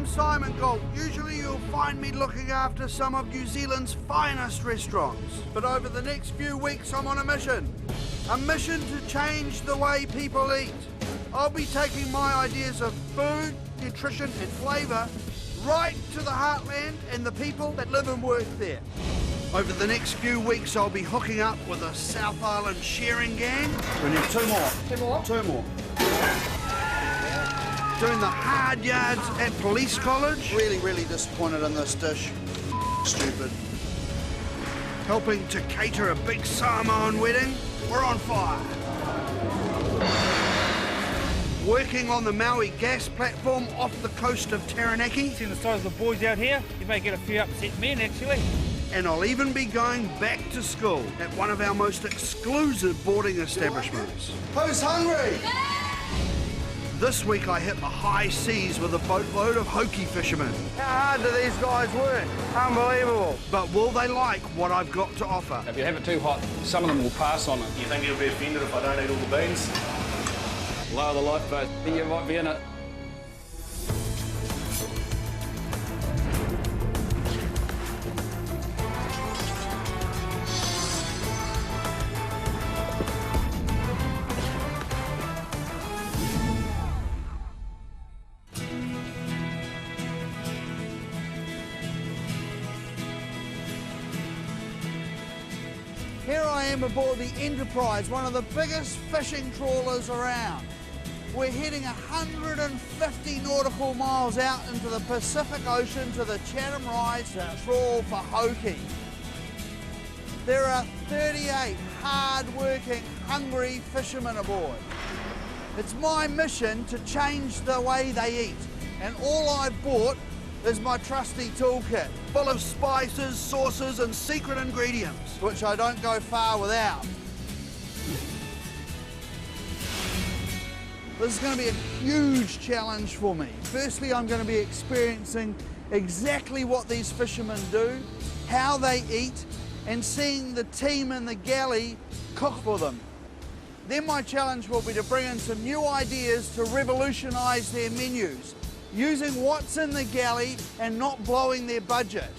I'm Simon Gault. Usually you'll find me looking after some of New Zealand's finest restaurants. But over the next few weeks I'm on a mission. A mission to change the way people eat. I'll be taking my ideas of food, nutrition and flavour right to the heartland and the people that live and work there. Over the next few weeks I'll be hooking up with a South Island sharing gang. We need two more. Two more. Doing the hard yards at police college. Really disappointed in this dish. Stupid. Helping to cater a big Samoan wedding. We're on fire. Working on the Maui gas platform off the coast of Taranaki. Seeing the size of the boys out here, you may get a few upset men actually. And I'll even be going back to school at one of our most exclusive boarding establishments. Who's hungry? This week I hit the high seas with a boatload of hokey fishermen. How hard do these guys work? Unbelievable. But will they like what I've got to offer? If you have it too hot, some of them will pass on it. You think you'll be offended if I don't eat all the beans? Lower the lifeboat, you might be in it. Here I am aboard the Enterprise, one of the biggest fishing trawlers around. We're heading 150 nautical miles out into the Pacific Ocean to the Chatham Rise to trawl for hokey. There are 38 hard-working, hungry fishermen aboard. It's my mission to change the way they eat, and all I've bought is my trusty toolkit, full of spices, sauces and secret ingredients, which I don't go far without. This is going to be a huge challenge for me. Firstly, I'm going to be experiencing exactly what these fishermen do, how they eat, and seeing the team in the galley cook for them. Then my challenge will be to bring in some new ideas to revolutionise their menus, using what's in the galley and not blowing their budget.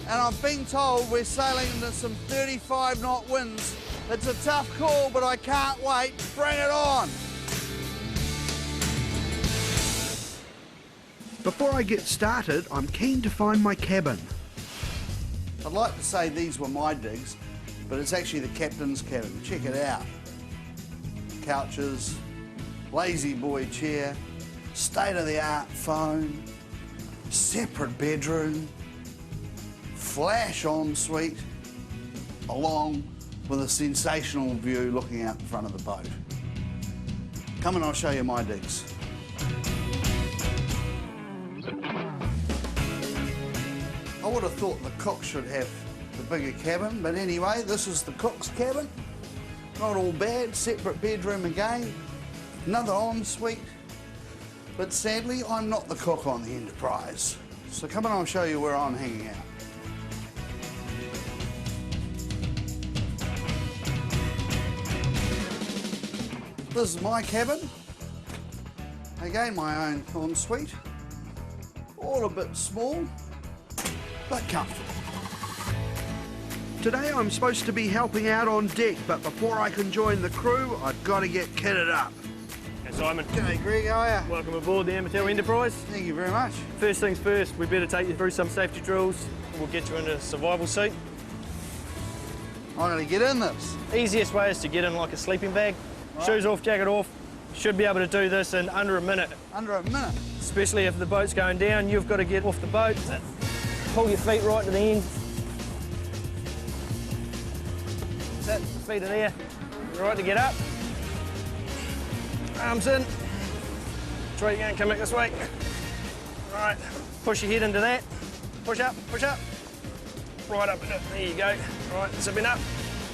And I've been told we're sailing into some 35-knot winds. It's a tough call, but I can't wait. Bring it on! Before I get started, I'm keen to find my cabin. I'd like to say these were my digs, but it's actually the captain's cabin. Check it out. Couches, lazy boy chair, state-of-the-art phone, separate bedroom, flash ensuite, along with a sensational view looking out the front of the boat. Come and I'll show you my digs. I would have thought the cook should have the bigger cabin, but anyway, this is the cook's cabin. Not all bad, separate bedroom again, another ensuite. But sadly, I'm not the cook on the Enterprise. So come on, I'll show you where I'm hanging out. This is my cabin. Again, my own ensuite. All a bit small, but comfortable. Today I'm supposed to be helping out on deck, but before I can join the crew, I've got to get kitted up. Hey Simon. G'day Greg, how are you? Welcome aboard the Amateur Enterprise. Thank you very much. First things first, we better take you through some safety drills. We'll get you in a survival suit. I'm going to get in this. Easiest way is to get in like a sleeping bag. Right. Shoes off, jacket off. Should be able to do this in under a minute. Under a minute? Especially if the boat's going down, you've got to get off the boat. Pull your feet right to the end. That's it, feet are there. You're right to get up. Arms in. Try again, come back this way. Right, push your head into that. Push up, push up. Right up, there you go. Right, zipping up.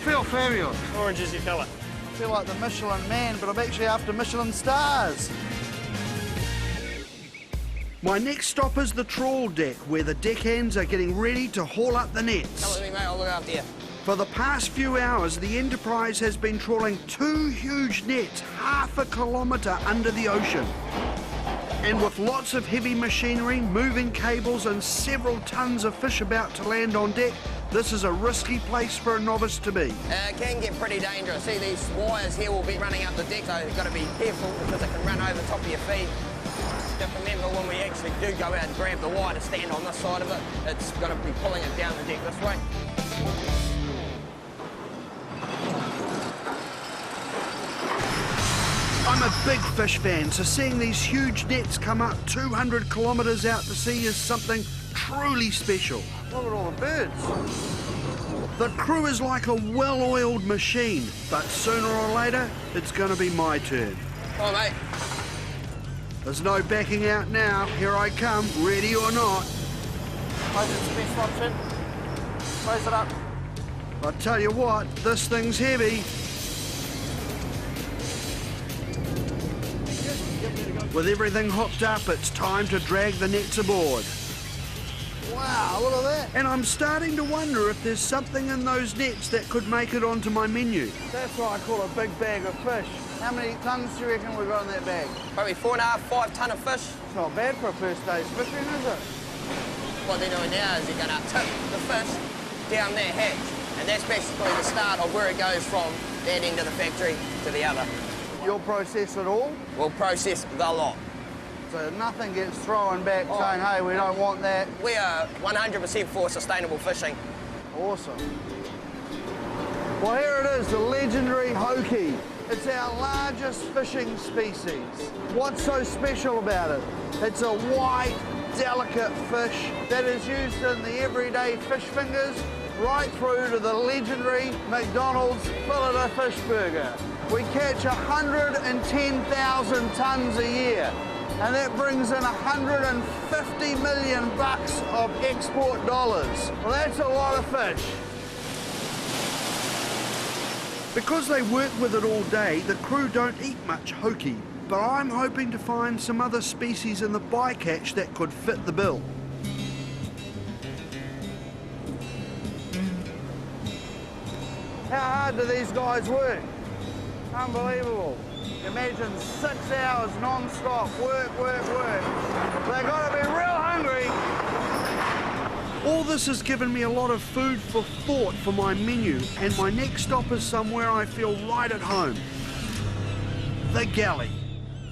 Feel fabulous. Orange is your colour. I feel like the Michelin man, but I'm actually after Michelin stars. My next stop is the trawl deck, where the deckhands are getting ready to haul up the nets. Come with me, mate, I'll look after you. For the past few hours, the Enterprise has been trawling 2 huge nets, half a kilometre under the ocean. And with lots of heavy machinery, moving cables and several tons of fish about to land on deck, this is a risky place for a novice to be. It can get pretty dangerous. See, these wires here will be running up the deck, so you've got to be careful because it can run over top of your feet. Just remember when we actually do go out and grab the wire to stand on this side of it, it's got to be pulling it down the deck this way. I'm a big fish fan, so seeing these huge nets come up 200 kilometres out to sea is something truly special. Look at all the birds. The crew is like a well-oiled machine, but sooner or later, it's going to be my turn. Come on, mate. There's no backing out now. Here I come, ready or not. Close it to the best option. Close it up. I tell you what, this thing's heavy. With everything hooked up, it's time to drag the nets aboard. Wow, look at that. And I'm starting to wonder if there's something in those nets that could make it onto my menu. That's what I call a big bag of fish. How many tons do you reckon we've got in that bag? Probably 4.5, 5 tonne of fish. It's not bad for a first day's fishing, is it? What they're doing now is they're going to tip the fish down that hatch, and that's basically the start of where it goes from that end of the factory to the other. You'll process it all, We'll process the lot. so nothing gets thrown back saying, hey, we don't want that. We are 100% for sustainable fishing. Awesome. Well, here it is, the legendary hoki. It's our largest fishing species. What's so special about it? It's a white, delicate fish that is used in the everyday fish fingers right through to the legendary McDonald's Filet-O-Fish burger. We catch 110,000 tonnes a year, and that brings in 150 million bucks of export dollars. Well, that's a lot of fish. Because they work with it all day, the crew don't eat much hoki, but I'm hoping to find some other species in the bycatch that could fit the bill. How hard do these guys work? Unbelievable. Imagine 6 hours non-stop, work. They've got to be real hungry. All this has given me a lot of food for thought for my menu, and my next stop is somewhere I feel right at home. The galley.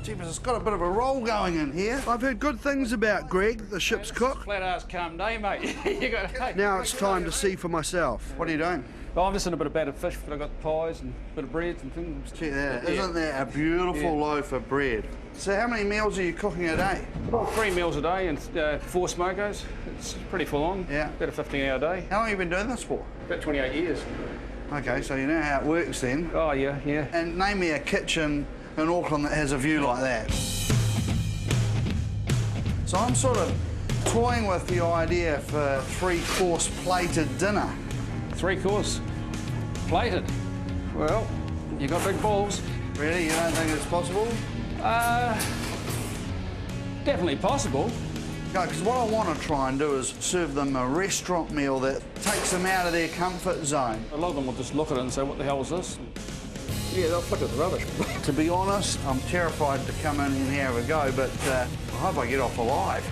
Jeepers, it's got a bit of a roll going in here. I've heard good things about Greg, the ship's cook. Flat ass calm day, mate. You got hey. Now it's time to see for myself. What are you doing? Well, I'm just in a bit of battered fish, but I've got pies and a bit of breads and things. Check that out. Isn't that a beautiful loaf of bread? So how many meals are you cooking a day? About 3 meals a day and 4 smokers. It's pretty full on. Yeah. About a 15-hour day. How long have you been doing this for? About 28 years. Okay, so you know how it works then. Oh, yeah. And name me a kitchen in Auckland that has a view like that. So I'm sort of toying with the idea for 3-course plated dinner. 3-course plated. Well, you got big balls. Really? You don't think it's possible? Definitely possible. No, because what I want to try and do is serve them a restaurant meal that takes them out of their comfort zone. A lot of them will just look at it and say, what the hell is this? Yeah, they'll flick at the rubbish. To be honest, I'm terrified to come in and have a go, but I hope I get off alive.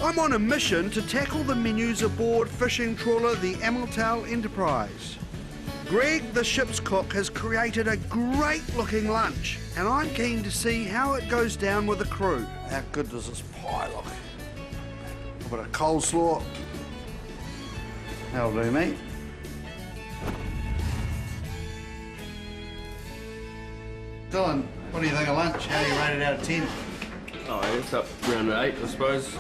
I'm on a mission to tackle the menus aboard fishing trawler the Amiltal Enterprise. Greg, the ship's cook, has created a great-looking lunch, and I'm keen to see how it goes down with the crew. How good does this pie look? A bit of coleslaw. That'll do me. Dylan, what do you think of lunch? How do you rate it out of 10? Oh, it's up around an 8, I suppose.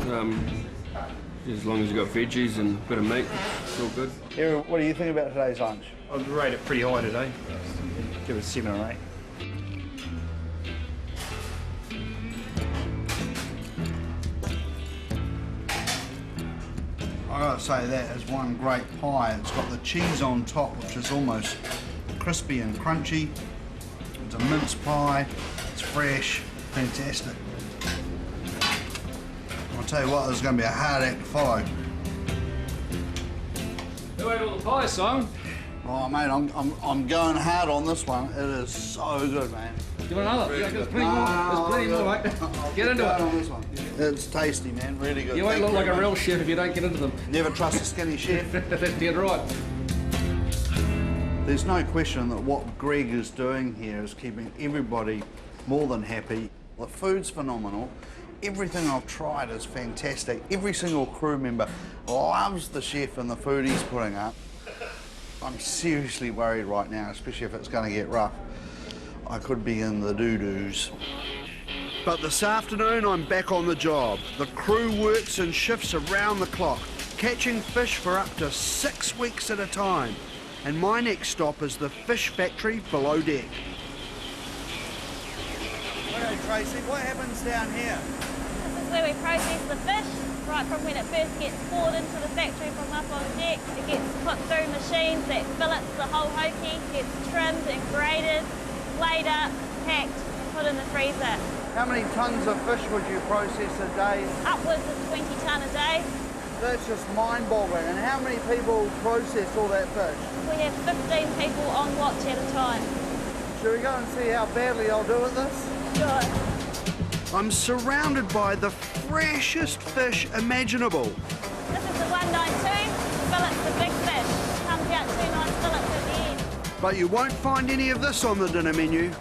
As long as you've got veggies and a bit of meat, it's all good. Aaron, what do you think about today's lunch? I'd rate it pretty high today. Give it a 7 or 8. I gotta say that is one great pie. It's got the cheese on top, which is almost crispy and crunchy. It's a mince pie. It's fresh. Fantastic. I'll tell you what, this is going to be a hard act to follow. Who ate all the pies, Simon? Oh, mate, I'm going hard on this one. It is so good, man. You want another? There's plenty more. There's plenty more, mate. Get into it. On this one. It's tasty, man. Really good. You won't look like a real chef if you don't get into them. Never trust a skinny chef. That's dead right. There's no question that what Greg is doing here is keeping everybody more than happy. The food's phenomenal. Everything I've tried is fantastic. Every single crew member loves the chef and the food he's putting up. I'm seriously worried right now, especially if it's going to get rough. I could be in the doo-doos. But this afternoon, I'm back on the job. The crew works in shifts around the clock, catching fish for up to 6 weeks at a time. And my next stop is the fish factory below deck. Okay, Tracy, what happens down here? This is where we process the fish, right from when it first gets poured into the factory from up on deck. It gets put through machines that fillets the whole hoki, gets trimmed and graded, weighed up, packed, and put in the freezer. How many tons of fish would you process a day? Upwards of 20 tonne a day. That's just mind-boggling. And how many people process all that fish? We have 15 people on watch at a time. Should we go and see how badly I'll do at this? Sure. I'm surrounded by the freshest fish imaginable. This is the 192, fillets the big fish. Comes out 2 nice fillets at the end. But you won't find any of this on the dinner menu.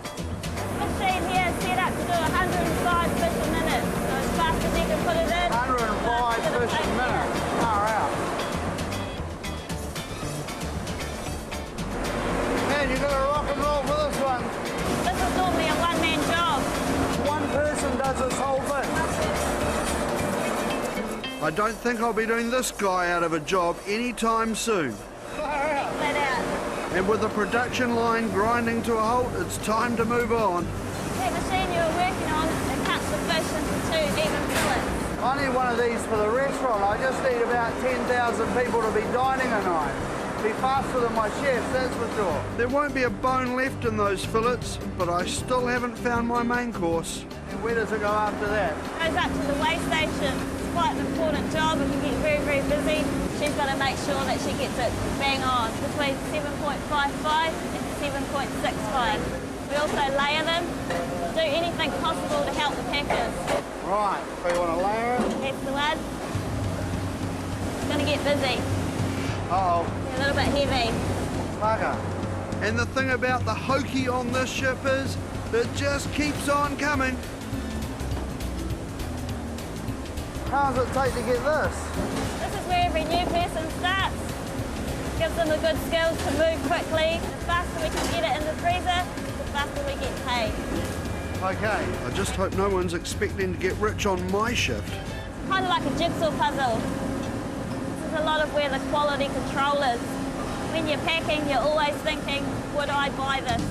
Machine here is set up to do 105 fish a minute. So as fast as you can put it in. 105 fish a minute. Far out. Man, you've got to rock and roll for this one. This is normally a one-man job. One person does this whole thing. I don't think I'll be doing this guy out of a job anytime soon. Flat out. And with the production line grinding to a halt, it's time to move on. That machine you were working on, it cuts the fish into 2 even fillets. I need one of these for the restaurant. I just need about 10,000 people to be dining tonight. Be faster than my chefs, that's for sure. There won't be a bone left in those fillets, but I still haven't found my main course. And where does it go after that? It goes up to the weigh station. It's quite an important job. If you get very, very busy, she's got to make sure that she gets it bang on, between 7.55 and 7.65. We also layer them, do anything possible to help the packers. Right, so you want to layer it? That's the one. It's going to get busy. Uh-oh. A little bit heavy. Bugger. And the thing about the hoki on this ship is, it just keeps on coming. How does it take to get this? This is where every new person starts. Gives them the good skills to move quickly. The faster we can get it in the freezer, the faster we get paid. Okay, I just hope no one's expecting to get rich on my shift. Kind of like a jigsaw puzzle. This is a lot of where the quality control is. When you're packing, you're always thinking, would I buy this?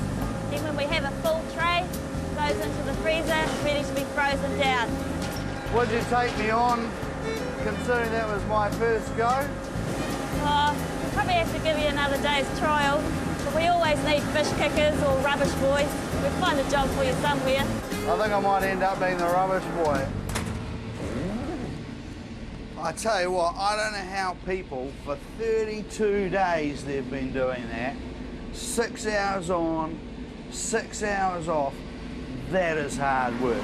Then when we have a full tray, it goes into the freezer, ready to be frozen down. Would you take me on, considering that was my first go? We'll probably have to give you another day's trial, but we always need fish kickers or rubbish boys. We'll find a job for you somewhere. I think I might end up being the rubbish boy. I tell you what, I don't know how people, for 32 days they've been doing that. 6 hours on, 6 hours off. That is hard work.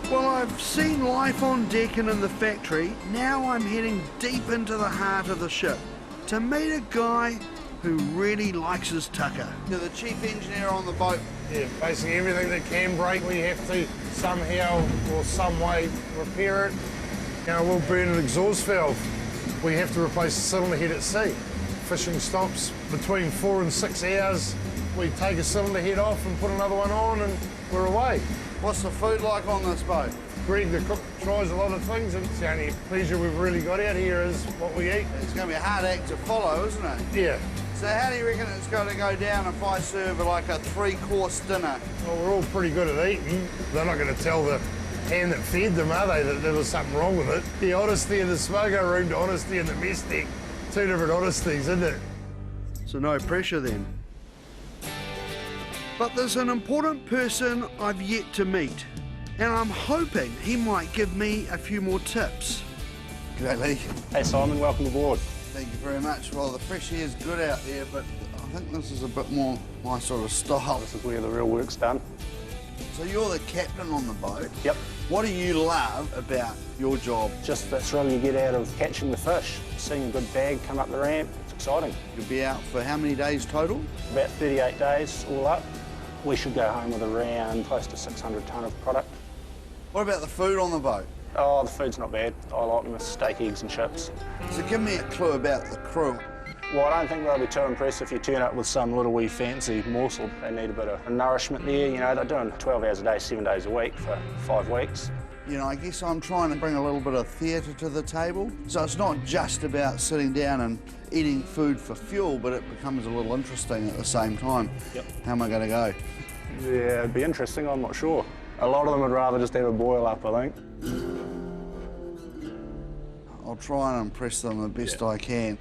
Well, I've seen life on deck and in the factory. Now I'm heading deep into the heart of the ship to meet a guy who really likes his tucker. You're the chief engineer on the boat. Yeah, basically everything that can break, we have to somehow or some way repair it. You know, we'll burn an exhaust valve. We have to replace the cylinder head at sea. Fishing stops between 4 and 6 hours. We take a cylinder head off and put another one on and we're away. What's the food like on this boat? Greg, the cook, tries a lot of things and it's the only pleasure we've really got out here is what we eat. It's going to be a hard act to follow, isn't it? Yeah. So how do you reckon it's going to go down if I serve like a 3-course dinner? Well, we're all pretty good at eating. They're not going to tell the hand that fed them, are they, that there was something wrong with it? The honesty in the smoker room to honesty in the mess deck. 2 different honesties, isn't it? So no pressure then. But there's an important person I've yet to meet, and I'm hoping he might give me a few more tips. G'day, Lee. Hey Simon, welcome aboard. Thank you very much. Well, the fresh air is good out there, but I think this is a bit more my sort of style. This is where the real work's done. So you're the captain on the boat. Yep. What do you love about your job? Just the thrill you get out of catching the fish, seeing a good bag come up the ramp. It's exciting. You'll be out for how many days total? About 38 days all up. We should go home with around close to 600 tonne of product. What about the food on the boat? Oh, the food's not bad. I like them with steak, eggs and chips. So give me a clue about the crew. Well, I don't think they'll be too impressed if you turn up with some little wee fancy morsel. They need a bit of nourishment there. You know, they're doing 12 hours a day, 7 days a week for 5 weeks. You know, I guess I'm trying to bring a little bit of theatre to the table. So it's not just about sitting down and eating food for fuel, but it becomes a little interesting at the same time. Yep. How am I going to go? Yeah, it'd be interesting, I'm not sure. A lot of them would rather just have a boil up, I think. I'll try and impress them the best I can.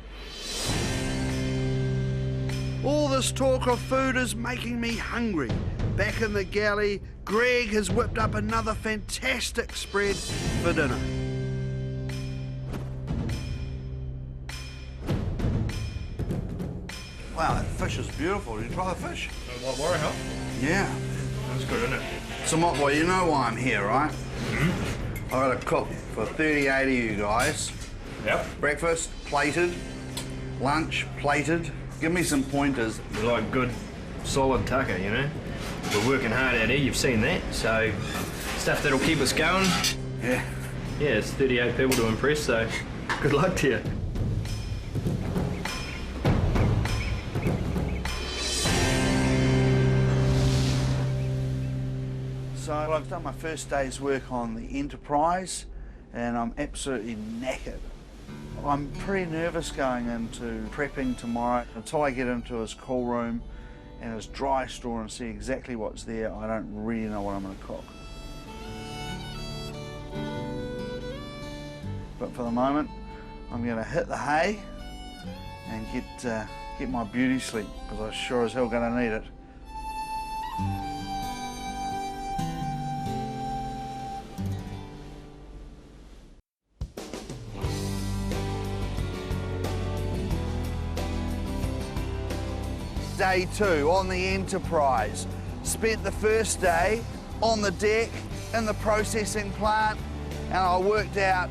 All this talk of food is making me hungry. Back in the galley, Greg has whipped up another fantastic spread for dinner. Wow, that fish is beautiful. Did you try the fish? What, Warrior? Yeah. That's good, isn't it? So, well, you know why I'm here, right? I've got to cook for 38 of you guys. Yep. Breakfast, plated. Lunch, plated. Give me some pointers. We like good, solid tucker, you know? We're working hard out here, you've seen that, so stuff that'll keep us going. Yeah. Yeah, it's 38 people to impress, so good luck to you. So I've done my first day's work on the Enterprise and I'm absolutely knackered. I'm pretty nervous going into prepping tomorrow. Until I get into his cool room and his dry store and see exactly what's there, I don't really know what I'm going to cook. But for the moment, I'm going to hit the hay and get my beauty sleep, because I'm sure as hell going to need it. Day 2 on the Enterprise. Spent the first day on the deck in the processing plant, and I worked out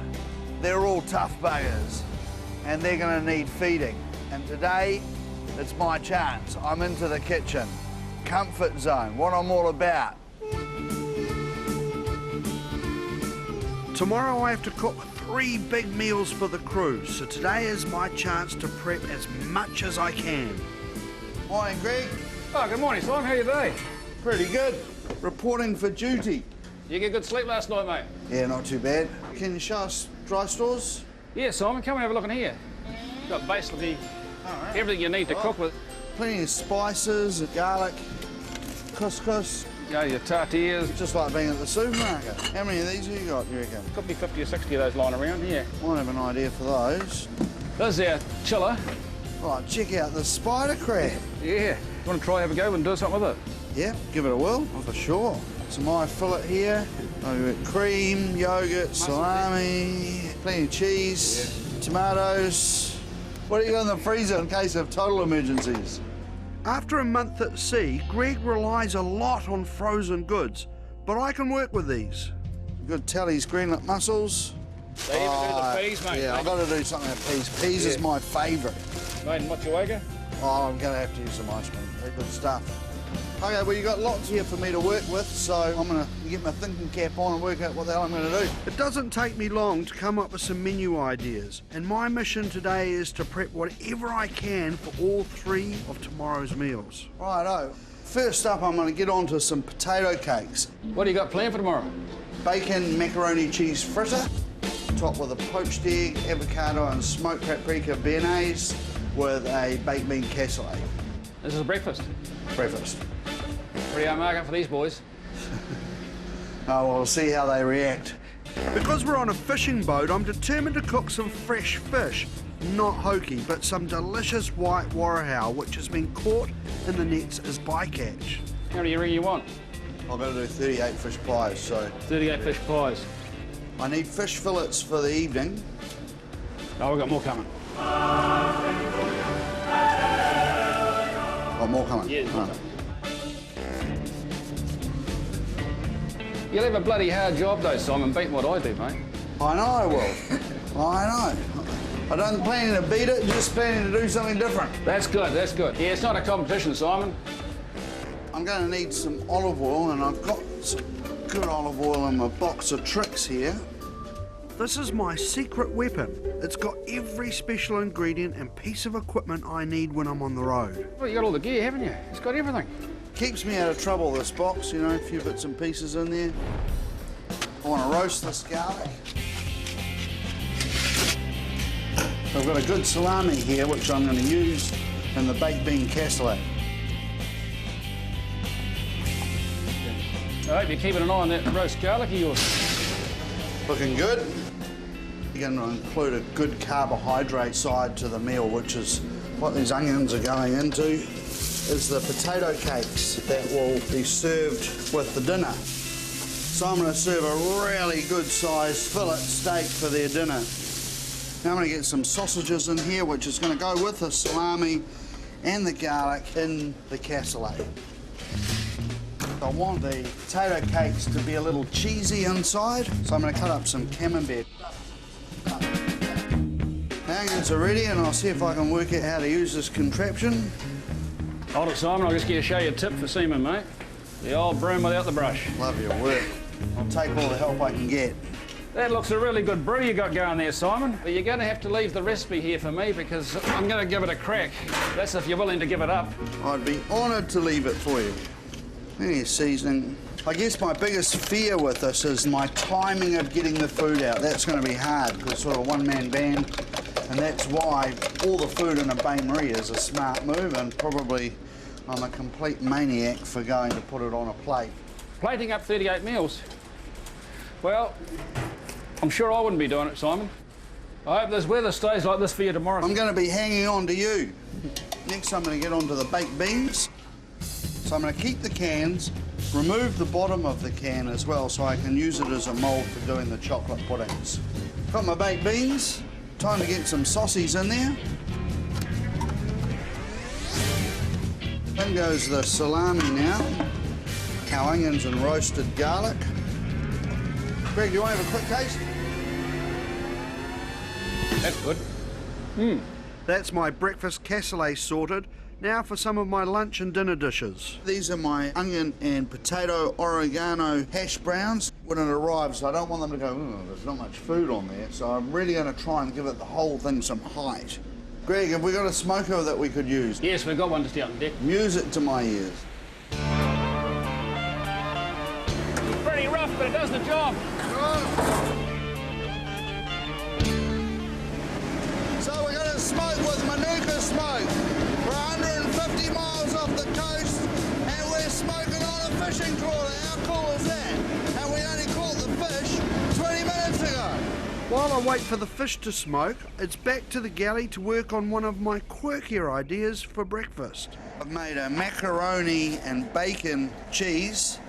they're all tough buggers and they're going to need feeding. And today it's my chance. I'm into the kitchen. Comfort zone, what I'm all about. Tomorrow I have to cook 3 big meals for the crew, so today is my chance to prep as much as I can. Morning, Greg. Oh, good morning, Simon. How are you doing? Pretty good. Reporting for duty. You get good sleep last night, mate? Yeah, not too bad. Can you show us dry stores? Yeah, Simon, come and have a look in here. Got basically everything you need to cook with. Plenty of spices, garlic, couscous. You know, your tortillas. Just like being at the supermarket. How many of these have you got, do you reckon? Could be 50 or 60 of those lying around, yeah. Might have an idea for those. This is our chiller. Right, check out the spider crab. Yeah. You want to try have a go and do something with it? Yeah, give it a whirl, for sure. Some my fillet here. I've got cream, yogurt, salami, plenty of cheese, tomatoes. What do you got in the freezer in case of total emergencies? After a month at sea, Greg relies a lot on frozen goods, but I can work with these. Good Tally's greenlet mussels. They even do the peas, mate. Yeah, I've got to do something with peas. Peas is my favourite. Made in Motueka. Oh, I'm going to have to use some ice cream. They're good stuff. Okay, well, you've got lots here for me to work with, so I'm going to get my thinking cap on and work out what the hell I'm going to do. It doesn't take me long to come up with some menu ideas, and my mission today is to prep whatever I can for all 3 of tomorrow's meals. Righto. First up, I'm going to get on to some potato cakes. What do you got planned for tomorrow? Bacon macaroni cheese fritter, topped with a poached egg, avocado and smoked paprika béarnaise with a baked bean cassoulet. This is a breakfast. Breakfast. Pretty hard market for these boys. Oh, well, we'll see how they react. Because we're on a fishing boat, I'm determined to cook some fresh fish. Not hokey, but some delicious white warahau, which has been caught in the nets as bycatch. How many ring you want? I've got to do 38 fish pies, so... 38 fish pies. I need fish fillets for the evening. Oh, we've got more coming. Oh, more coming. Yeah. Oh. You'll have a bloody hard job though, Simon, beating what I do, mate. I know I will. I know. I don't plan to beat it, just planning to do something different. That's good, that's good. Yeah, it's not a competition, Simon. I'm going to need some olive oil, and I've got some good olive oil in my box of tricks here. This is my secret weapon. It's got every special ingredient and piece of equipment I need when I'm on the road. Well, you got all the gear, haven't you? It's got everything. Keeps me out of trouble, this box, you know, a few bits and pieces in there. I want to roast this garlic. I've got a good salami here, which I'm going to use in the baked bean casserole. I hope you're keeping an eye on that roast garlic of yours. Looking good. You're going to include a good carbohydrate side to the meal, which is what these onions are going into, is the potato cakes that will be served with the dinner. So I'm going to serve a really good sized fillet steak for their dinner. Now I'm going to get some sausages in here, which is going to go with the salami and the garlic in the casserole. I want the potato cakes to be a little cheesy inside, so I'm going to cut up some camembert. The onions are ready, and I'll see if I can work out how to use this contraption. Hold it, Simon. I'll just get to show you a tip for seamen, mate. The old broom without the brush. Love your work. I'll take all the help I can get. That looks a really good brew you got going there, Simon. But you're going to have to leave the recipe here for me because I'm going to give it a crack. That's if you're willing to give it up. I'd be honoured to leave it for you. Any seasoning. I guess my biggest fear with this is my timing of getting the food out. That's going to be hard because it's sort of a one-man band, and that's why all the food in a bain-marie is a smart move, and probably I'm a complete maniac for going to put it on a plate. Plating up 38 meals. Well, I'm sure I wouldn't be doing it, Simon. I hope this weather stays like this for you tomorrow. I'm going to be hanging on to you. Next, I'm going to get onto the baked beans. So I'm going to keep the cans, remove the bottom of the can as well so I can use it as a mould for doing the chocolate puddings. Got my baked beans. Time to get some saucies in there. In goes the salami now. Our onions and roasted garlic. Greg, do you want to have a quick taste? That's good. That's my breakfast casserole sorted. Now for some of my lunch and dinner dishes. These are my onion and potato oregano hash browns. When it arrives, I don't want them to go, there's not much food on there, so I'm really going to try and give it the whole thing some height. Greg, have we got a smoker that we could use? Yes, we've got one just out on deck. Music to my ears. Pretty rough, but it does the job. So we're going to smoke with Manuka smoke. We're 150 miles off the coast and we're smoking on a fishing trawler. How cool is that? And we only caught the fish 20 minutes ago. While I wait for the fish to smoke, it's back to the galley to work on one of my quirkier ideas for breakfast. I've made a macaroni and bacon cheese,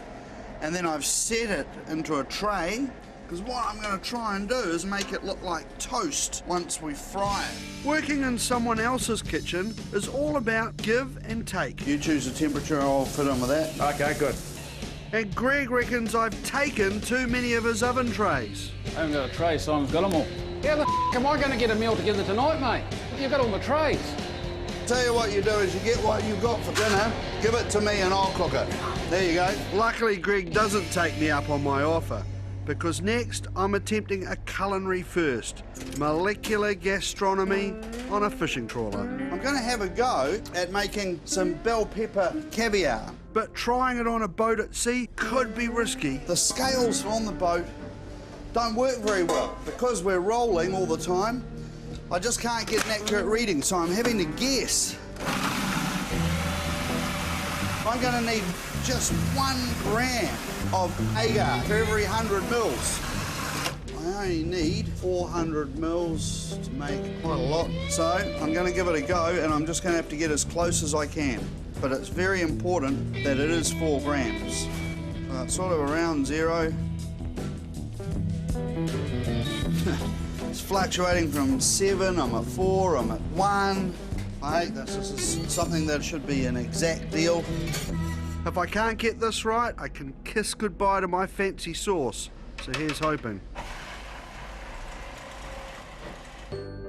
and then I've set it into a tray, because what I'm going to try and do is make it look like toast once we fry it. Working in someone else's kitchen is all about give and take. You choose the temperature, I'll fit in with that. Okay, good. And Greg reckons I've taken too many of his oven trays. I haven't got a tray, Simon's got them all. How the f*** am I going to get a meal together tonight, mate? You've got all my trays. Tell you what you do is you get what you've got for dinner, give it to me and I'll cook it. There you go. Luckily, Greg doesn't take me up on my offer, because next I'm attempting a culinary first, molecular gastronomy on a fishing trawler. I'm going to have a go at making some bell pepper caviar, but trying it on a boat at sea could be risky. The scales on the boat don't work very well. Because we're rolling all the time, I just can't get an accurate reading, so I'm having to guess. I'm going to need just 1 gram of agar for every 100 mils. I only need 400 mils to make quite a lot, so I'm going to give it a go, and I'm just going to have to get as close as I can. But it's very important that it is 4 grams. It's sort of around 0. It's fluctuating from 7, I'm at 4, I'm at 1. I hate this. This is something that should be an exact deal. If I can't get this right, I can kiss goodbye to my fancy sauce. So here's hoping.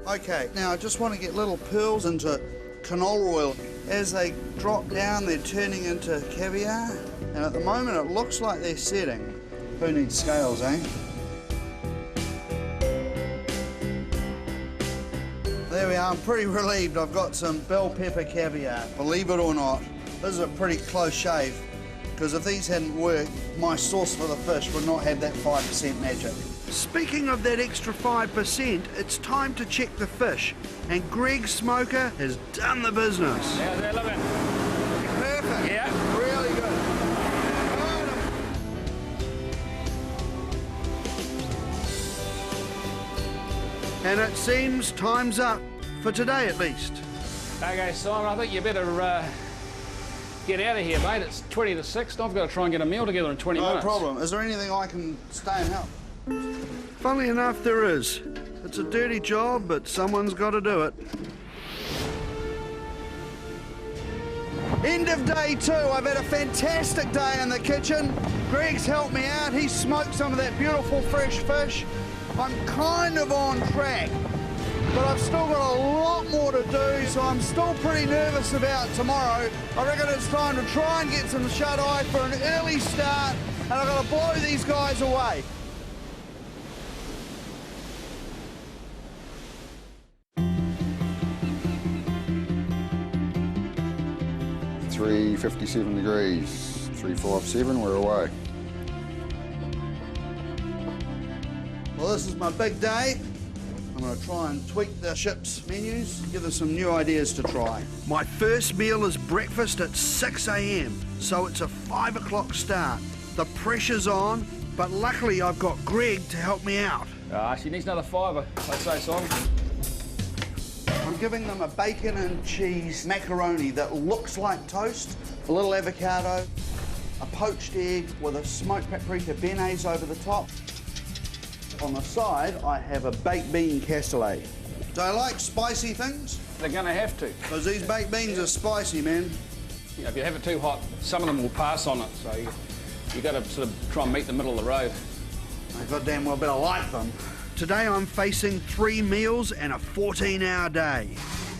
Okay, now I just want to get little pearls into canola oil. As they drop down, they're turning into caviar. And at the moment, it looks like they're setting. Who needs scales, eh? There we are. I'm pretty relieved. I've got some bell pepper caviar. Believe it or not, this is a pretty close shave, because if these hadn't worked, my sauce for the fish would not have that 5% magic. Speaking of that extra 5%, it's time to check the fish. And Greg's smoker has done the business. How's that looking? Perfect. Yeah. Really good. And it seems time's up, for today at least. Okay, Simon, I think you better get out of here, mate. It's 20 to 6. I've got to try and get a meal together in 20 minutes. No problem. Is there anything I can stay and help? Funnily enough, there is. It's a dirty job, but someone's got to do it. End of day 2. I've had a fantastic day in the kitchen. Greg's helped me out. He smoked some of that beautiful fresh fish. I'm kind of on track, but I've still got a lot more to do, so I'm still pretty nervous about tomorrow. I reckon it's time to try and get some shut-eye for an early start, and I've got to blow these guys away. .357 degrees, 357, we're away. Well, this is my big day. I'm going to try and tweak the ship's menus, give them some new ideas to try. My first meal is breakfast at 6 a.m, so it's a 5 o'clock start. The pressure's on, but luckily I've got Greg to help me out. She needs another fiver, I'd say, Simon. I'm giving them a bacon and cheese macaroni that looks like toast, a little avocado, a poached egg with a smoked paprika béarnaise over the top. On the side, I have a baked bean cassoulet. Do I like spicy things? They're going to have to. Because these baked beans are spicy, man. You know, if you have it too hot, some of them will pass on it, so you got to sort of try and meet the middle of the road. I goddamn well better like them. Today I'm facing 3 meals and a 14-hour day.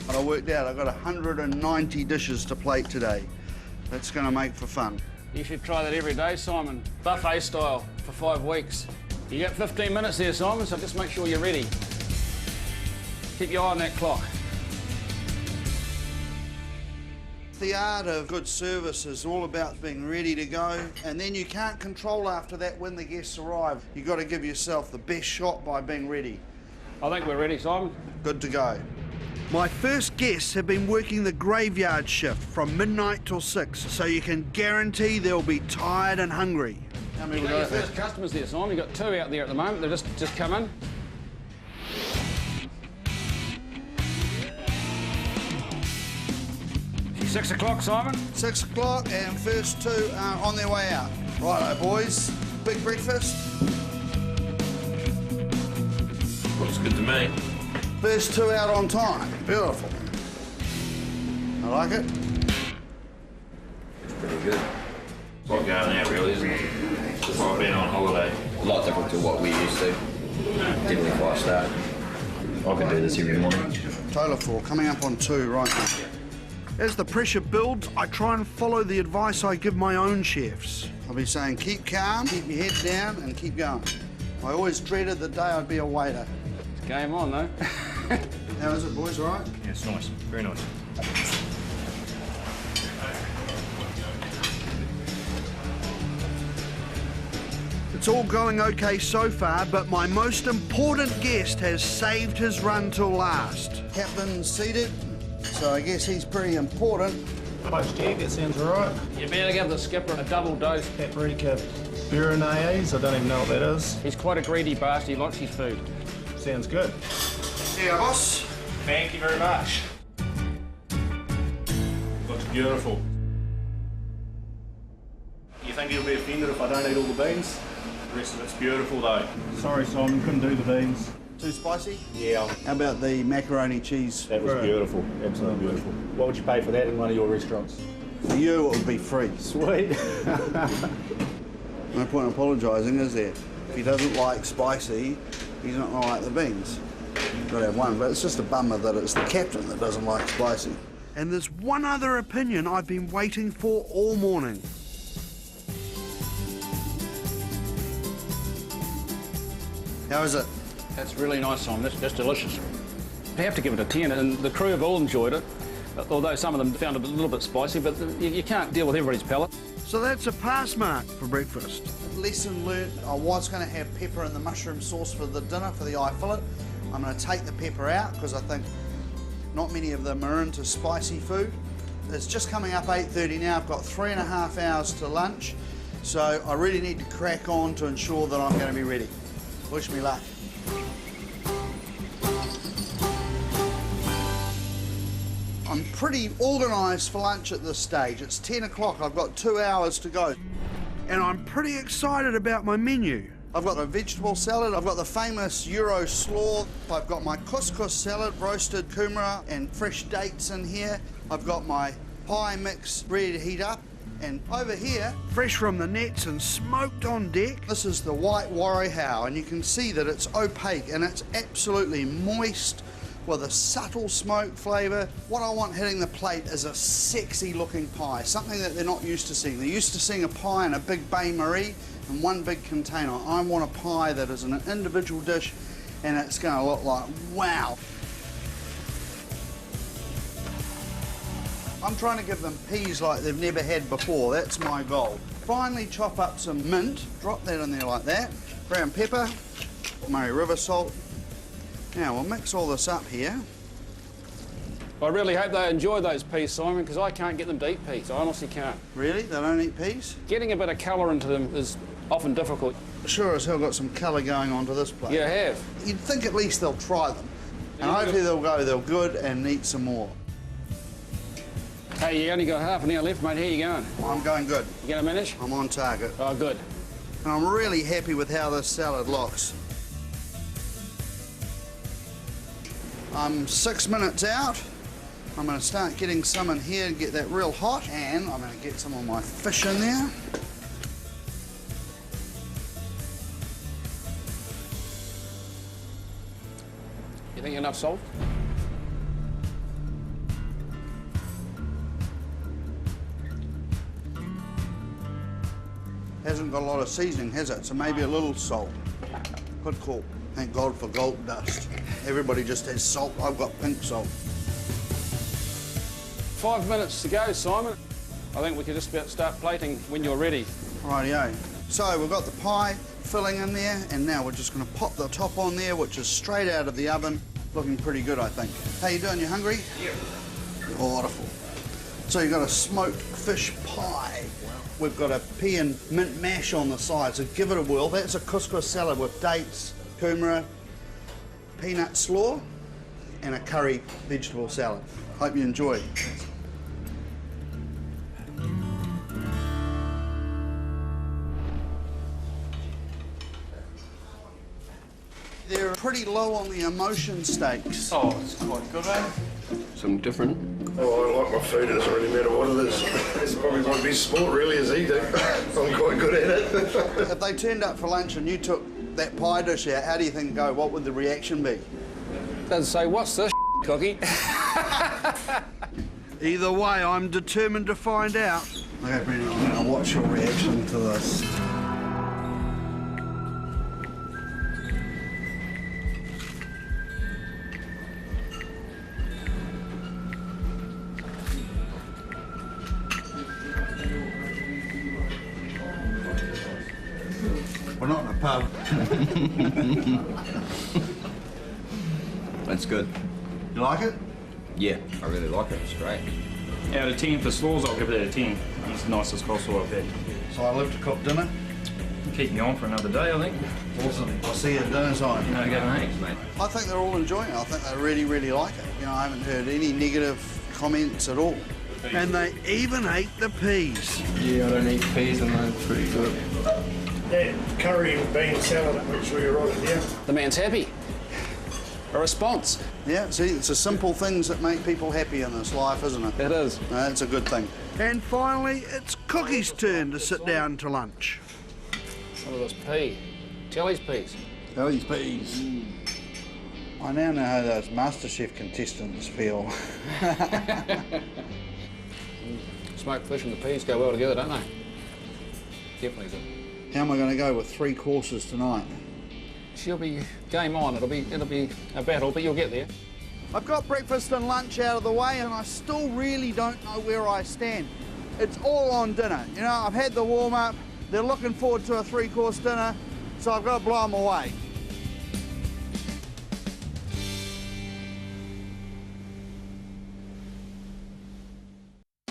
But I worked out I've got 190 dishes to plate today. That's going to make for fun. You should try that every day, Simon. Buffet style for 5 weeks. You got 15 minutes there, Simon, so just make sure you're ready. Keep your eye on that clock. The art of good service is all about being ready to go, and then you can't control after that when the guests arrive. You've got to give yourself the best shot by being ready. I think we're ready, Simon. Good to go. My first guests have been working the graveyard shift from midnight till 6, so you can guarantee they'll be tired and hungry. How many You we got your got? first customers there, Simon. You've got 2 out there at the moment. They've just come in. It's 6 o'clock, Simon. 6 o'clock, and first 2 are on their way out. Righto, boys. Big breakfast. Looks good to me. First 2 out on time. Beautiful. I like it. It's pretty good. It's like going out, really, isn't it? Just like being on holiday. A lot different to what we used to. Definitely 5-star. I could do this every morning. Trawler 4, coming up on 2 right now. As the pressure builds, I try and follow the advice I give my own chefs. I'll be saying keep calm, keep your head down, and keep going. I always dreaded the day I'd be a waiter. It's game on, though. How is it, boys, all right? Yeah, it's nice. Very nice. It's all going okay so far, but my most important guest has saved his run till last. Captain's seated, so I guess he's pretty important. Poached egg, that sounds all right. You better give the skipper a double dose. Paprika béarnaise, I don't even know what that is. He's quite a greedy bastard. He likes his food. Sounds good. Yeah, boss. Thank you very much. Looks beautiful. You think he'll be offended if I don't eat all the beans? The rest of it's beautiful though. Sorry, Simon, couldn't do the beans. Too spicy? Yeah. How about the macaroni cheese? That was beautiful, absolutely beautiful. What would you pay for that in one of your restaurants? For you, it would be free. Sweet. No point apologising, is there? If he doesn't like spicy, he's not going to like the beans. Got to have one, but it's just a bummer that it's the captain that doesn't like spicy. And there's one other opinion I've been waiting for all morning. How is it? That's really nice, Simon. That's delicious. I have to give it a 10, and the crew have all enjoyed it, although some of them found it a little bit spicy, but you can't deal with everybody's palate. So that's a pass mark for breakfast. Lesson learnt, I was going to have pepper in the mushroom sauce for the dinner, for the eye fillet. I'm going to take the pepper out because I think not many of them are into spicy food. It's just coming up 8:30 now. I've got 3.5 hours to lunch, so I really need to crack on to ensure that I'm going to be ready. Wish me luck. I'm pretty organised for lunch at this stage. It's 10 o'clock, I've got 2 hours to go. And I'm pretty excited about my menu. I've got a vegetable salad, I've got the famous Euro slaw, I've got my couscous salad, roasted kumara and fresh dates in here. I've got my pie mix ready to heat up. And over here, fresh from the nets and smoked on deck. This is the white warihau, and you can see that it's opaque and it's absolutely moist with a subtle smoke flavour. What I want hitting the plate is a sexy looking pie, something that they're not used to seeing. They're used to seeing a pie in a big bain-marie in one big container. I want a pie that is an individual dish and it's going to look like, wow. I'm trying to give them peas like they've never had before. That's my goal. Finally chop up some mint, drop that in there like that. Brown pepper, Murray River salt. Now we'll mix all this up here. I really hope they enjoy those peas, Simon, because I can't get them to eat peas. I honestly can't. Really? They don't eat peas? Getting a bit of colour into them is often difficult. Sure as hell got some colour going onto this plate. Yeah, I have. You'd think at least they'll try them. And hopefully they're good and eat some more. Hey, you only got half an hour left, mate. How you going? I'm going good. You going to manage? I'm on target. Oh, good. And I'm really happy with how this salad looks. I'm 6 minutes out. I'm going to start getting some in here and get that real hot. And I'm going to get some of my fish in there. You think enough salt? Hasn't got a lot of seasoning, has it? So maybe a little salt. Good call. Thank God for Gault dust. Everybody just has salt. I've got pink salt. 5 minutes to go, Simon. I think we can just about start plating when you're ready. Rightio. So we've got the pie filling in there, and now we're just going to pop the top on there, which is straight out of the oven. Looking pretty good, I think. How you doing? You hungry? Yeah. Beautiful. So you've got a smoked fish pie. We've got a pea and mint mash on the side, so give it a whirl. That's a couscous salad with dates, kumara, peanut slaw, and a curry vegetable salad. Hope you enjoy. They're pretty low on the emotion stakes. Oh, it's quite good, eh? Something different. Oh, I like my food, it doesn't really matter what it is. It's probably my best sport, really, is eating. I'm quite good at it. If they turned up for lunch and you took that pie dish out, how do you think it'd go? What would the reaction be? Doesn't say, what's this, cookie? Either way, I'm determined to find out. Okay, Brendan, I'm going to watch your reaction to this. We're not in a pub. That's good. You like it? Yeah, I really like it. It's great. Out of 10 for slaws, I'll give it a 10. It's the nicest coleslaw I've had. So I live to cook dinner. Keep me on for another day, I think. Awesome. I'll see you at dinner time. No, go, mate. I think they're all enjoying it. I think they really, really like it. You know, I haven't heard any negative comments at all. And they even ate the peas. Yeah, I don't eat peas and they're pretty good. That curry and bean salad, I'm sure you're right, yeah. The man's happy. a response. Yeah, see, it's the simple things that make people happy in this life, isn't it? It is. It's a good thing. And finally, it's Cookie's turn to sit down to lunch. What is this pea? Telly's peas. Telly's peas. I now know how those MasterChef contestants feel. Smoked fish and the peas go well together, don't they? Definitely do. How am I going to go with 3 courses tonight? She'll be game on. It'll be a battle, but you'll get there. I've got breakfast and lunch out of the way and I still really don't know where I stand. It's all on dinner. You know, I've had the warm-up, they're looking forward to a 3-course dinner, so I've got to blow them away.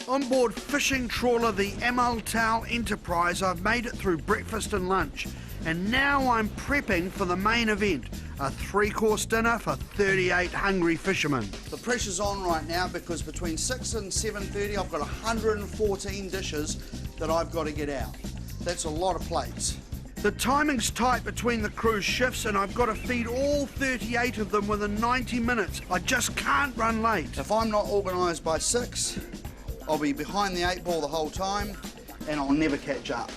On board fishing trawler the Amaltal Enterprise, I've made it through breakfast and lunch, and now I'm prepping for the main event, a 3-course dinner for 38 hungry fishermen. The pressure's on right now because between 6 and 7:30 I've got 114 dishes that I've got to get out. That's a lot of plates. The timing's tight between the crew's shifts and I've got to feed all 38 of them within 90 minutes. I just can't run late. If I'm not organised by 6, I'll be behind the 8 ball the whole time and I'll never catch up.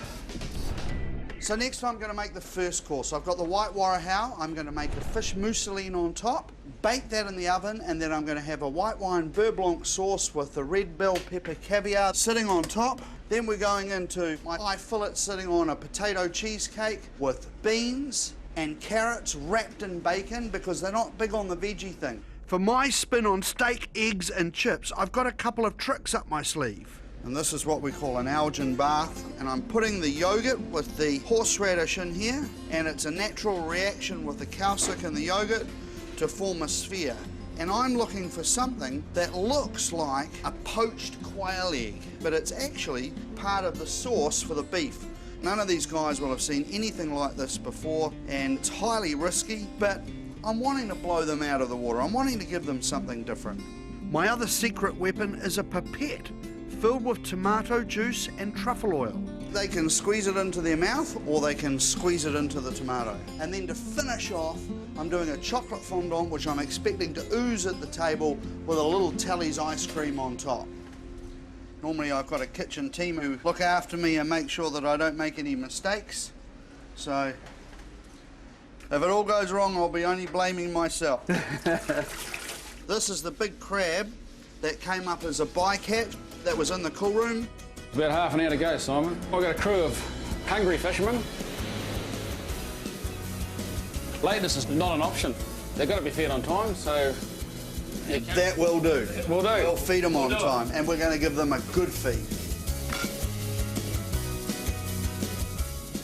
So next I'm going to make the first course. I've got the white warahau. I'm going to make a fish mousseline on top, bake that in the oven, and then I'm going to have a white wine beurre blanc sauce with the red bell pepper caviar sitting on top. Then we're going into my eye fillet sitting on a potato cheesecake with beans and carrots wrapped in bacon because they're not big on the veggie thing. For my spin on steak, eggs and chips, I've got a couple of tricks up my sleeve. And this is what we call an Algin bath. And I'm putting the yogurt with the horseradish in here, and it's a natural reaction with the calcic and the yogurt to form a sphere. And I'm looking for something that looks like a poached quail egg, but it's actually part of the sauce for the beef. None of these guys will have seen anything like this before, and it's highly risky, but I'm wanting to blow them out of the water. I'm wanting to give them something different. My other secret weapon is a pipette filled with tomato juice and truffle oil. They can squeeze it into their mouth or they can squeeze it into the tomato. And then to finish off, I'm doing a chocolate fondant which I'm expecting to ooze at the table with a little Telly's ice cream on top. Normally I've got a kitchen team who look after me and make sure that I don't make any mistakes. So if it all goes wrong, I'll be only blaming myself. This is the big crab that came up as a bycatch that was in the cool room. About half an hour to go, Simon. I've got a crew of hungry fishermen. Lateness is not an option. They've got to be fed on time, so... That will do. Will do. We'll feed them on time, and we're going to give them a good feed.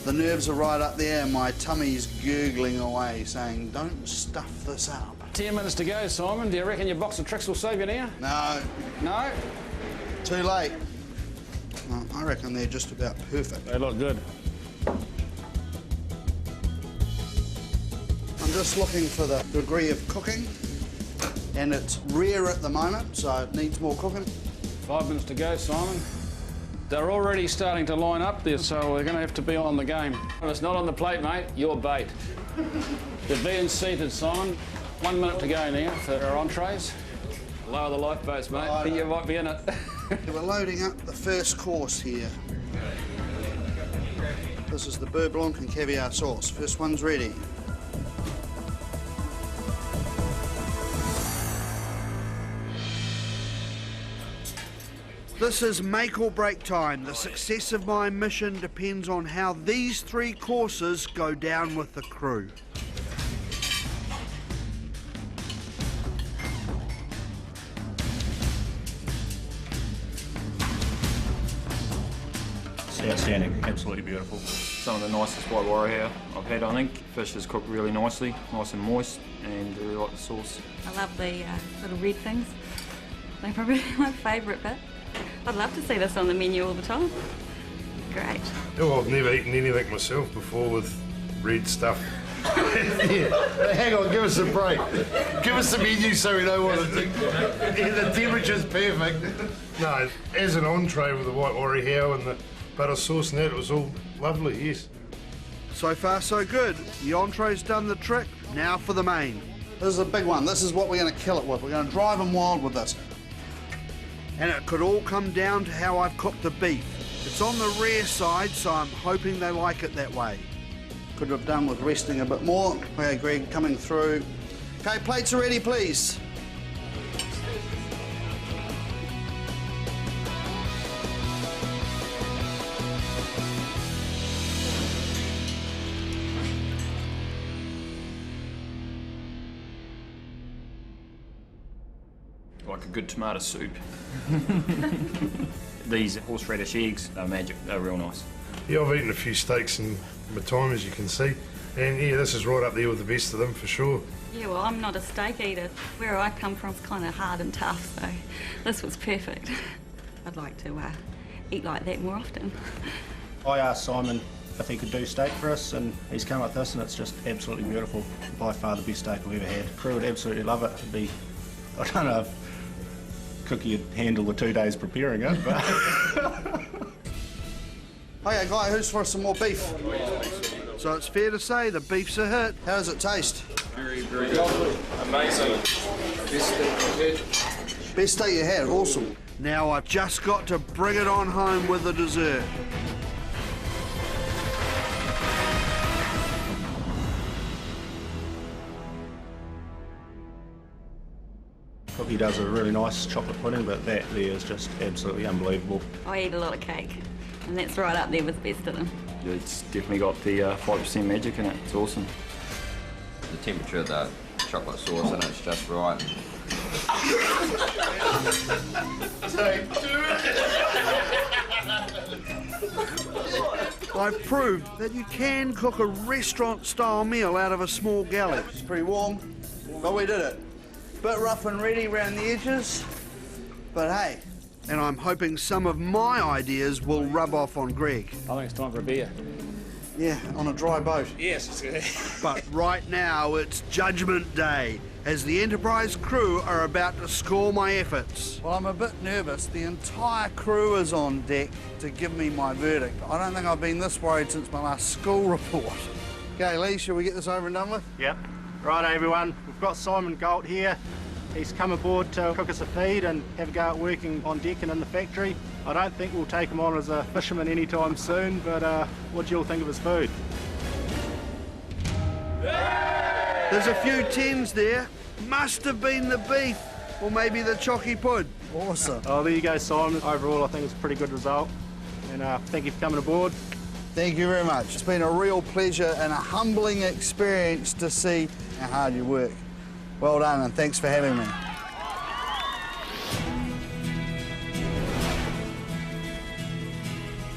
The nerves are right up there and my tummy's gurgling away, saying, don't stuff this up. 10 minutes to go, Simon. Do you reckon your box of tricks will save you now? No. No? Too late. Well, I reckon they're just about perfect. They look good. I'm just looking for the degree of cooking, and it's rare at the moment, so it needs more cooking. 5 minutes to go, Simon. They're already starting to line up there, so we're going to have to be on the game. If it's not on the plate, mate, you're bait. They're being seated, Simon. 1 minute to go now for our entrees. Lower the lifeboats, mate. I think you might be in it. We're loading up the first course here. This is the beurre blanc and caviar sauce. First one's ready. This is make or break time. The success of my mission depends on how these 3 courses go down with the crew. It's outstanding, absolutely beautiful. Some of the nicest white warahau I've had, I think. Fish is cooked really nicely, nice and moist, and I really like the sauce. I love the little red things. They're probably my favourite bit. I'd love to see this on the menu all the time. Great. Oh, I've never eaten anything myself before with red stuff. Yeah. Hang on, give us a break. Give us the menu so we know what it is. Yeah, the temperature's perfect. No, as an entree with the white warahau and the butter sauce and that, it was all lovely, yes. So far, so good. The entree's done the trick. Now for the main. This is a big one. This is what we're going to kill it with. We're going to drive them wild with this. And it could all come down to how I've cooked the beef. It's on the rare side, so I'm hoping they like it that way. Could have done with resting a bit more. Okay, Greg, coming through. Okay, plates are ready, please. Like a good tomato soup. These horseradish eggs are magic, they're real nice. Yeah, I've eaten a few steaks in my time, as you can see. And yeah, this is right up there with the best of them, for sure. Yeah, well, I'm not a steak eater. Where I come from is kind of hard and tough, so this was perfect. I'd like to eat like that more often. I asked Simon if he could do steak for us, and he's come with this, and it's just absolutely beautiful. By far the best steak I've ever had. Crew would absolutely love it. It'd be, I don't know if Cookie would handle the 2 days preparing it, but... Okay, Guy, who's for some more beef? So it's fair to say the beef's a hit. How does it taste? Very, very good. Amazing. Best steak I've had. Best steak you had, awesome. Now I've just got to bring it on home with the dessert. Cookie does a really nice chocolate pudding, but that there is just absolutely unbelievable. I eat a lot of cake, and that's right up there with the best of them. It's definitely got the 5% magic in it, it's awesome. The temperature of the chocolate sauce in it's just right. I proved that you can cook a restaurant-style meal out of a small galley. It's pretty warm, but we did it. Bit rough and ready around the edges, but hey. And I'm hoping some of my ideas will rub off on Greg. I think it's time for a beer. Yeah, on a dry boat. Yes. But right now it's Judgment Day, as the Enterprise crew are about to score my efforts. Well, I'm a bit nervous. The entire crew is on deck to give me my verdict. I don't think I've been this worried since my last school report. Okay, Lee, shall we get this over and done with? Yep. Right, everyone. We've got Simon Gault here. He's come aboard to cook us a feed and have a go at working on deck and in the factory. I don't think we'll take him on as a fisherman anytime soon, but what do you all think of his food? There's a few tens there. Must have been the beef, or maybe the chocky pud. Awesome. Oh, there you go, Simon. Overall, I think it's a pretty good result. And thank you for coming aboard. Thank you very much. It's been a real pleasure and a humbling experience to see how hard you work. Well done, and thanks for having me.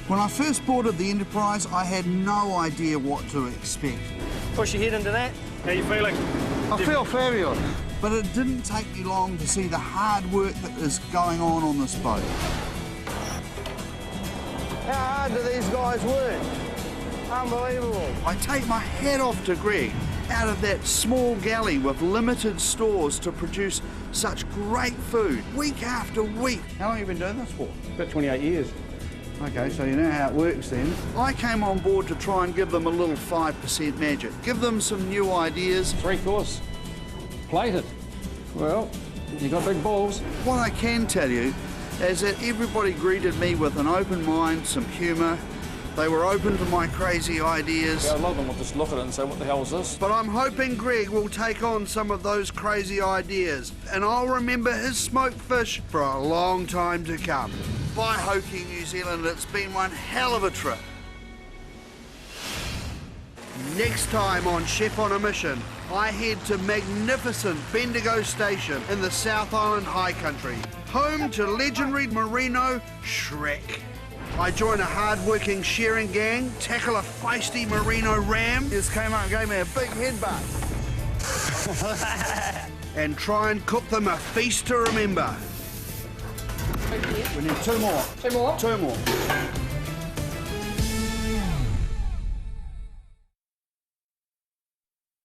When I first boarded the Enterprise, I had no idea what to expect. Push your head into that. How you feeling? I feel fabulous. But it didn't take me long to see the hard work that is going on this boat. How hard do these guys work? Unbelievable. I take my hat off to Greg. Out of that small galley with limited stores to produce such great food, week after week. How long have you been doing this for? About 28 years. Okay, so you know how it works then. I came on board to try and give them a little 5% magic. Give them some new ideas. 3-course. Plated. Well, you got big balls. What I can tell you is that everybody greeted me with an open mind, some humour. They were open to my crazy ideas. Yeah, a lot of them will just look at it and say, what the hell is this? But I'm hoping Greg will take on some of those crazy ideas, and I'll remember his smoked fish for a long time to come. Bye, Hoki, New Zealand. It's been one hell of a trip. Next time on Chef on a Mission, I head to magnificent Bendigo Station in the South Island High Country, home to legendary merino Shrek. I join a hard-working shearing gang, tackle a feisty merino ram. Just came up and gave me a big headbutt. And try and cook them a feast to remember. We need 2 more. 2 more? 2 more.